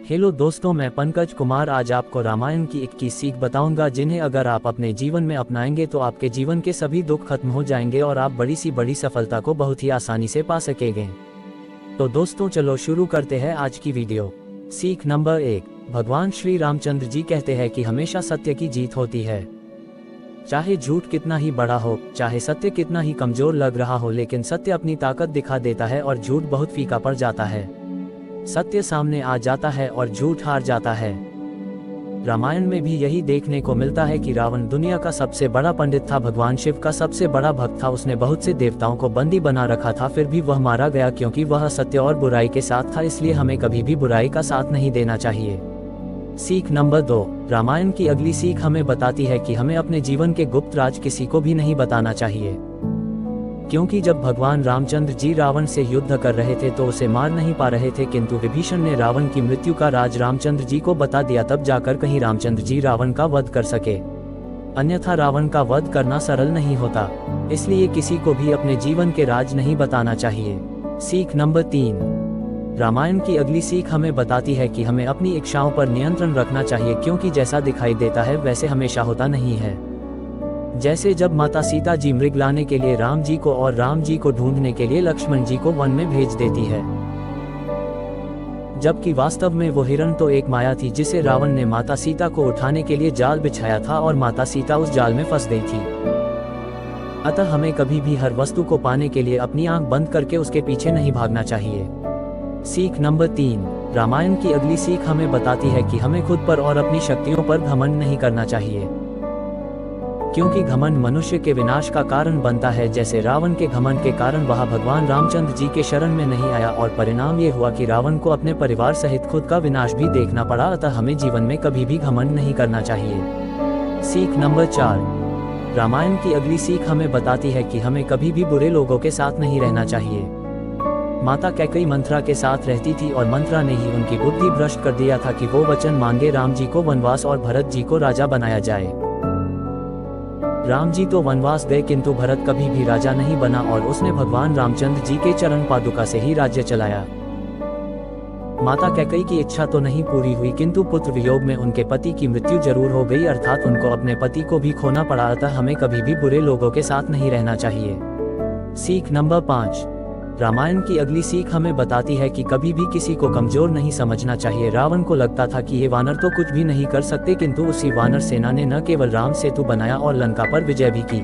Hello दोस्तों, मैं पंकज कुमार आज आपको रामायण की 21 सीख बताऊंगा जिन्हें अगर आप अपने जीवन में अपनाएंगे तो आपके जीवन के सभी दुख खत्म हो जाएंगे और आप बड़ी सी बड़ी सफलता को बहुत ही आसानी से पा सकेंगे। तो दोस्तों चलो शुरू करते हैं आज की वीडियो। सीख नंबर 1, भगवान श्री रामचंद्र जी कहते हैं कि हमेशा सत्य की जीत होती है। चाहे झूठ कितना ही बड़ा हो, चाहे सत्य कितना ही कमजोर लग रहा हो, लेकिन सत्य अपनी ताकत दिखा देता है और झूठ बहुत फीका पड़ जाता है। सत्य सामने आ जाता है और झूठ हार जाता है। रामायण में भी यही देखने को मिलता है कि रावण दुनिया का सबसे बड़ा पंडित था, भगवान शिव का सबसे बड़ा भक्त था। उसने बहुत से देवताओं को बंदी बना रखा था, फिर भी वह मारा गया क्योंकि वह सत्य और बुराई के साथ था। इसलिए हमें कभी भी बुराई का साथ नहीं देना चाहिए। सीख नंबर 2, रामायण की अगली सीख हमें बताती है कि हमें अपने जीवन के गुप्त राज किसी को भी नहीं बताना चाहिए, क्योंकि जब भगवान रामचंद्र जी रावण से युद्ध कर रहे थे तो उसे मार नहीं पा रहे थे, किंतु विभीषण ने रावण की मृत्यु का राज रामचंद्र जी को बता दिया, तब जाकर कहीं रामचंद्र जी रावण का वध कर सके। अन्यथा रावण का वध करना सरल नहीं होता, इसलिए किसी को भी अपने जीवन के राज नहीं बताना चाहिए। सीख नंबर 3, रामायण की अगली सीख हमें बताती है कि हमें अपनी इच्छाओं पर नियंत्रण रखना चाहिए, क्योंकि जैसा दिखाई देता है वैसे हमेशा होता नहीं है। जैसे जब माता सीता जी मृग लाने के लिए राम जी को और राम जी को ढूंढने के लिए लक्ष्मण जी को वन में भेज देती है, जबकि वास्तव में वो हिरण तो एक माया थी जिसे रावण ने माता सीता को उठाने के लिए जाल बिछाया था और माता सीता उस जाल में फंस गई थी। अतः हमें कभी भी हर वस्तु को पाने के लिए अपनी आंख बंद करके उसके पीछे नहीं भागना चाहिए। सीख नंबर 3, रामायण की अगली सीख हमें बताती है कि हमें खुद पर और अपनी शक्तियों पर घमंड नहीं करना चाहिए, क्योंकि घमंड मनुष्य के विनाश का कारण बनता है। जैसे रावण के घमंड के कारण वह भगवान रामचंद्र जी के शरण में नहीं आया और परिणाम ये हुआ कि रावण को अपने परिवार सहित खुद का विनाश भी देखना पड़ा। अतः हमें जीवन में कभी भी घमंड नहीं करना चाहिए। सीख नंबर 4, रामायण की अगली सीख हमें बताती है कि हमें कभी भी बुरे लोगों के साथ नहीं रहना चाहिए। माता कैकेयी मंथरा के साथ रहती थी और मंथरा ने ही उनकी बुद्धि भ्रष्ट कर दिया था कि वो वचन मांगे राम जी को वनवास और भरत जी को राजा बनाया जाए। राम जी तो वनवास गए किंतु भरत कभी भी राजा नहीं बना और उसने भगवान रामचंद्र जी के चरण पादुका से ही राज्य चलाया। माता कैकेयी की इच्छा तो नहीं पूरी हुई, किंतु पुत्र वियोग में उनके पति की मृत्यु जरूर हो गई, अर्थात उनको अपने पति को भी खोना पड़ा। अतः हमें कभी भी बुरे लोगों के साथ नहीं रहना चाहिए। सीख नंबर 5, रामायण की अगली सीख हमें बताती है कि कभी भी किसी को कमजोर नहीं समझना चाहिए। रावण को लगता था कि ये वानर तो कुछ भी नहीं कर सकते, किंतु उसी वानर सेना ने न केवल राम सेतु बनाया और लंका पर विजय भी की।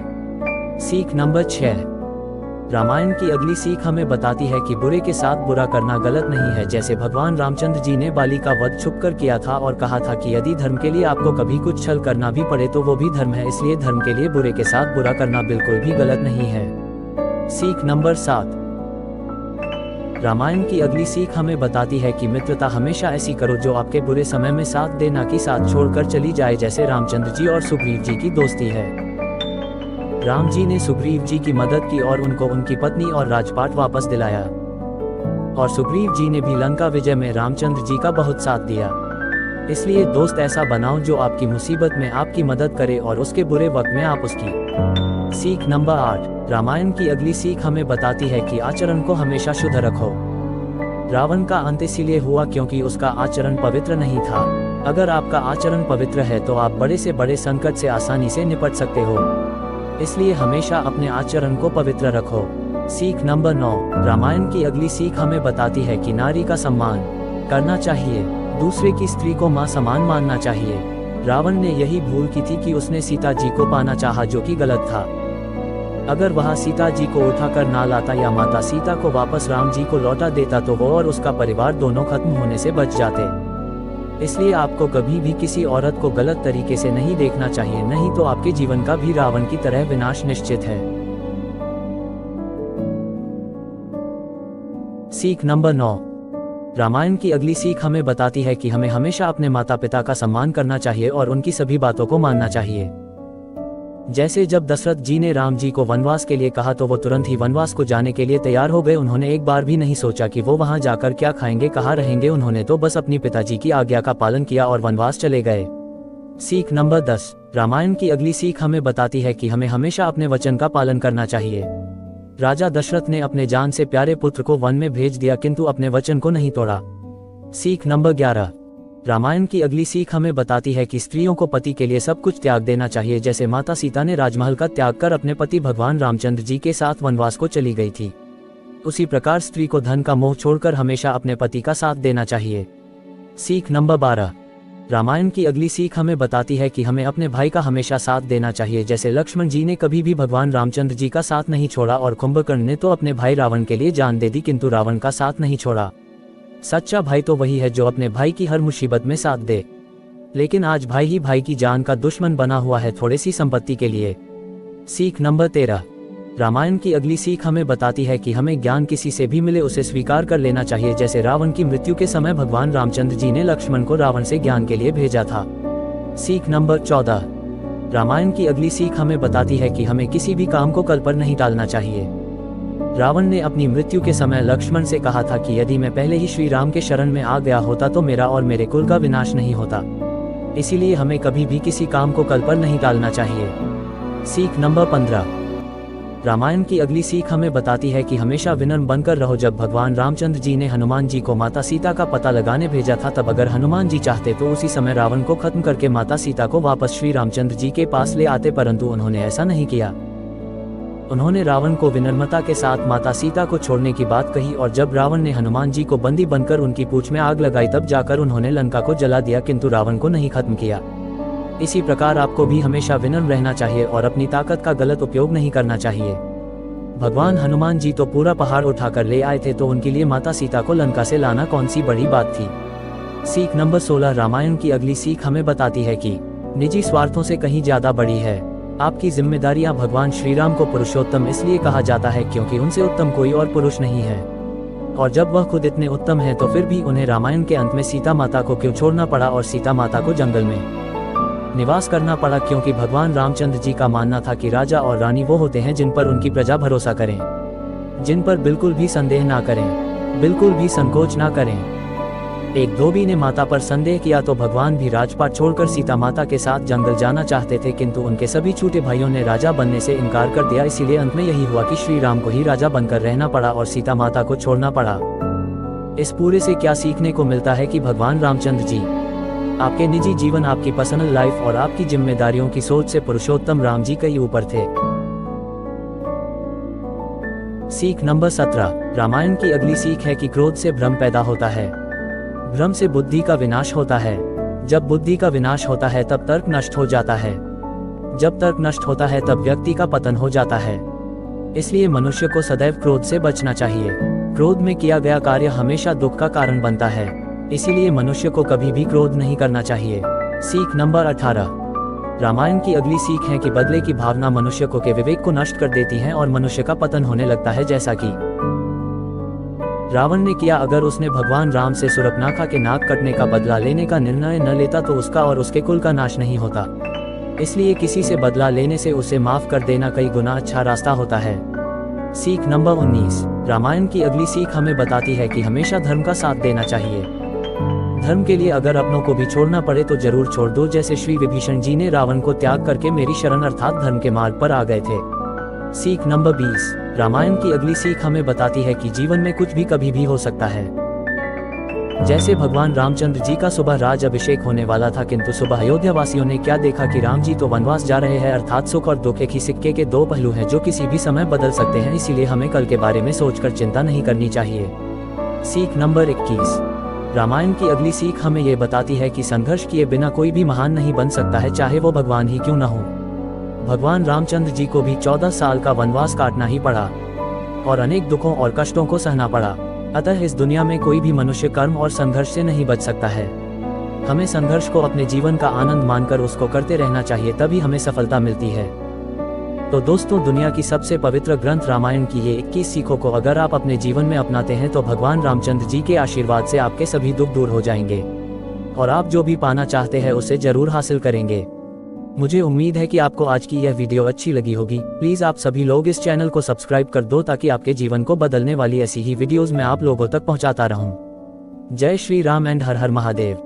सीख नंबर 6, रामायण की अगली सीख हमें बताती है कि बुरे के साथ बुरा करना गलत नहीं है। जैसे भगवान रामचंद्र जी ने बाली का वध छुपकर किया था और कहा था कि यदि धर्म के लिए आपको कभी कुछ छल करना भी पड़े तो वो भी धर्म है, इसलिए धर्म के लिए बुरे के साथ बुरा करना बिल्कुल भी गलत नहीं है। सीख नंबर 7, रामायण की अगली सीख हमें बताती है कि मित्रता हमेशा ऐसी करो जो आपके बुरे समय में साथ दे, ना कि साथ छोड़कर चली जाए। जैसे रामचंद्र जी और सुग्रीव जी की दोस्ती है। राम जी ने सुग्रीव जी की मदद की और उनको उनकी पत्नी और राजपाट वापस दिलाया, और सुग्रीव जी ने भी लंका विजय में रामचंद्र जी का बहुत साथ दिया। इसलिए दोस्त ऐसा बनाओ जो आपकी मुसीबत में आपकी मदद करे और उसके बुरे वक्त में आप उसकी। सीख नंबर 8, रामायण की अगली सीख हमें बताती है कि आचरण को हमेशा शुद्ध रखो। रावण का अंत इसीलिए हुआ क्योंकि उसका आचरण पवित्र नहीं था। अगर आपका आचरण पवित्र है तो आप बड़े से बड़े संकट से आसानी से निपट सकते हो, इसलिए हमेशा अपने आचरण को पवित्र रखो। सीख नंबर 9, रामायण की अगली सीख हमें बताती है कि नारी का सम्मान करना चाहिए, दूसरे की स्त्री को मां समान मानना चाहिए। रावण ने यही भूल की थी कि उसने सीता जी को पाना चाहा, जो कि गलत था। अगर वह सीता जी को उठाकर ना लाता या माता सीता को वापस राम जी को लौटा देता तो वो और उसका परिवार दोनों खत्म होने से बच जाते। इसलिए आपको कभी भी किसी औरत को गलत तरीके से नहीं देखना चाहिए, नहीं तो आपके जीवन का भी रावण की तरह विनाश निश्चित है। सीख नंबर 9, रामायण की अगली सीख हमें बताती है कि हमें हमेशा अपने माता पिता का सम्मान करना चाहिए और उनकी सभी बातों को मानना चाहिए। जैसे जब दशरथ जी ने राम जी को वनवास के लिए कहा तो वो तुरंत ही वनवास को जाने के लिए तैयार हो गए। उन्होंने एक बार भी नहीं सोचा कि वो वहां जाकर क्या खाएंगे, कहाँ रहेंगे। उन्होंने तो बस अपनी पिताजी की आज्ञा का पालन किया और वनवास चले गए। सीख नंबर 10, रामायण की अगली सीख हमें बताती है कि हमें हमेशा अपने वचन का पालन करना चाहिए। राजा दशरथ ने अपने जान से प्यारे पुत्र को वन में भेज दिया किंतु अपने वचन को नहीं तोड़ा। सीख नंबर 11, रामायण की अगली सीख हमें बताती है कि स्त्रियों को पति के लिए सब कुछ त्याग देना चाहिए। जैसे माता सीता ने राजमहल का त्याग कर अपने पति भगवान रामचंद्र जी के साथ वनवास को चली गई थी, उसी प्रकार स्त्री को धन का मोह छोड़कर हमेशा अपने पति का साथ देना चाहिए। सीख नंबर 12। रामायण की अगली सीख हमें बताती है कि हमें अपने भाई का हमेशा साथ देना चाहिए। जैसे लक्ष्मण जी ने कभी भी भगवान रामचंद्र जी का साथ नहीं छोड़ा और कुंभकर्ण ने तो अपने भाई रावण के लिए जान दे दी किंतु रावण का साथ नहीं छोड़ा। सच्चा भाई तो वही है जो अपने भाई की हर मुसीबत में साथ दे, लेकिन आज भाई ही भाई की जान का दुश्मन बना हुआ है थोड़ी सी संपत्ति के लिए। सीख नंबर 13। रामायण की अगली सीख हमें बताती है कि हमें ज्ञान किसी से भी मिले उसे स्वीकार कर लेना चाहिए। जैसे रावण की मृत्यु के समय भगवान रामचंद्र जी ने लक्ष्मण को रावण से ज्ञान के लिए भेजा था। सीख नंबर 14। रामायण की अगली सीख हमें बताती है कि हमें किसी भी काम को कल पर नहीं टालना चाहिए। रावण ने अपनी मृत्यु के समय लक्ष्मण से कहा था कि यदि मैं पहले ही श्री राम के शरण में आ गया होता तो मेरा और मेरे कुल का विनाश नहीं होता। इसीलिए हमें कभी भी किसी काम को कल पर नहीं टालना चाहिए। सीख नंबर 15। रामायण की अगली सीख हमें बताती है कि हमेशा विनम्र बनकर रहो। जब भगवान रामचंद्र जी ने हनुमान जी को माता सीता का पता लगाने भेजा था, तब अगर हनुमान जी चाहते तो उसी समय रावण को खत्म करके माता सीता को वापस श्री रामचंद्र जी के पास ले आते, परंतु उन्होंने ऐसा नहीं किया। उन्होंने रावण को विनम्रता के साथ माता सीता को छोड़ने की बात कही और जब रावण ने हनुमान जी को बंदी बनकर उनकी पूंछ में आग लगाई तब जाकर उन्होंने लंका को जला दिया, किंतु रावण को नहीं खत्म किया। इसी प्रकार आपको भी हमेशा विनम्र रहना चाहिए और अपनी ताकत का गलत उपयोग नहीं करना चाहिए। भगवान हनुमान जी तो पूरा पहाड़ उठाकर ले आए थे, तो उनके लिए माता सीता को लंका से लाना कौन सी बड़ी बात थी। सीख नंबर 16। रामायण की अगली सीख हमें बताती है कि निजी स्वार्थों से कहीं ज्यादा बड़ी है आपकी जिम्मेदारियां। भगवान श्री राम को पुरुषोत्तम इसलिए कहा जाता है क्योंकि उनसे उत्तम कोई और पुरुष नहीं है, और जब वह खुद इतने उत्तम हैं तो फिर भी उन्हें रामायण के अंत में सीता माता को क्यों छोड़ना पड़ा और सीता माता को जंगल में निवास करना पड़ा, क्योंकि भगवान रामचंद्र जी का मानना था कि राजा और रानी वो होते हैं जिन पर उनकी प्रजा भरोसा करें, जिन पर बिल्कुल भी संदेह ना करें, बिल्कुल भी संकोच ना करें। एक धोबी ने माता पर संदेह किया तो भगवान भी राजपाट छोड़कर सीता माता के साथ जंगल जाना चाहते थे, किंतु उनके सभी छोटे भाइयों ने राजा बनने से इनकार कर दिया। इसीलिए अंत में यही हुआ कि श्री राम को ही राजा बनकर रहना पड़ा और सीता माता को छोड़ना पड़ा। इस पूरे से क्या सीखने को मिलता है कि भगवान रामचंद्र जी आपके निजी जीवन, आपकी पर्सनल लाइफ और आपकी जिम्मेदारियों की सोच से पुरुषोत्तम राम जी कहीं ऊपर थे। सीख नंबर 17। रामायण की अगली सीख है कि क्रोध से भ्रम पैदा होता है, भ्रम से बुद्धि का विनाश होता है। जब बुद्धि का विनाश होता है तब तर्क नष्ट हो जाता है, जब तर्क नष्ट होता है तब व्यक्ति का पतन हो जाता है। इसलिए मनुष्य को सदैव क्रोध से बचना चाहिए। क्रोध में किया गया कार्य हमेशा दुख का कारण बनता है, इसीलिए मनुष्य को कभी भी क्रोध नहीं करना चाहिए। सीख नंबर 18। रामायण की अगली सीख है कि बदले की भावना मनुष्य को के विवेक को नष्ट कर देती है और मनुष्य का पतन होने लगता है, जैसा कि रावण ने किया। अगर उसने भगवान राम से शूर्पणखा के नाक कटने का बदला लेने का निर्णय न लेता तो उसका और उसके कुल का नाश नहीं होता। इसलिए किसी से बदला लेने से उसे माफ कर देना कई गुना अच्छा रास्ता होता है। सीख नंबर 19। रामायण की अगली सीख हमें बताती है कि हमेशा धर्म का साथ देना चाहिए। धर्म के लिए अगर अपनों को भी छोड़ना पड़े तो जरूर छोड़ दो, जैसे श्री विभीषण जी ने रावण को त्याग करके मेरी शरण अर्थात धर्म के मार्ग पर आ गए थे। सीख नंबर 20। रामायण की अगली सीख हमें बताती है कि जीवन में कुछ भी कभी भी हो सकता है। जैसे भगवान रामचंद्र जी का सुबह राज अभिषेक होने वाला था, किंतु सुबह अयोध्या वासियों ने क्या देखा कि राम जी तो वनवास जा रहे हैं, अर्थात सुख और दुख एक ही सिक्के के दो पहलू हैं जो किसी भी समय बदल सकते हैं। इसीलिए हमें कल के बारे में सोचकर चिंता नहीं करनी चाहिए। सीख नंबर 21। रामायण की अगली सीख हमें ये बताती है कि संघर्ष किए बिना कोई भी महान नहीं बन सकता है, चाहे वो भगवान ही क्यों न हो। भगवान रामचंद्र जी को भी 14 साल का वनवास काटना ही पड़ा और अनेक दुखों और कष्टों को सहना पड़ा। अतः इस दुनिया में कोई भी मनुष्य कर्म और संघर्ष से नहीं बच सकता है। हमें संघर्ष को अपने जीवन का आनंद मानकर उसको करते रहना चाहिए, तभी हमें सफलता मिलती है। तो दोस्तों, दुनिया की सबसे पवित्र ग्रंथ रामायण की ये 21 सीखों को अगर आप अपने जीवन में अपनाते हैं तो भगवान रामचंद्र जी के आशीर्वाद से आपके सभी दुख दूर हो जाएंगे और आप जो भी पाना चाहते हैं उसे जरूर हासिल करेंगे। मुझे उम्मीद है कि आपको आज की यह वीडियो अच्छी लगी होगी। प्लीज आप सभी लोग इस चैनल को सब्सक्राइब कर दो ताकि आपके जीवन को बदलने वाली ऐसी ही वीडियोस मैं आप लोगों तक पहुंचाता रहूं। जय श्री राम एंड हर हर महादेव।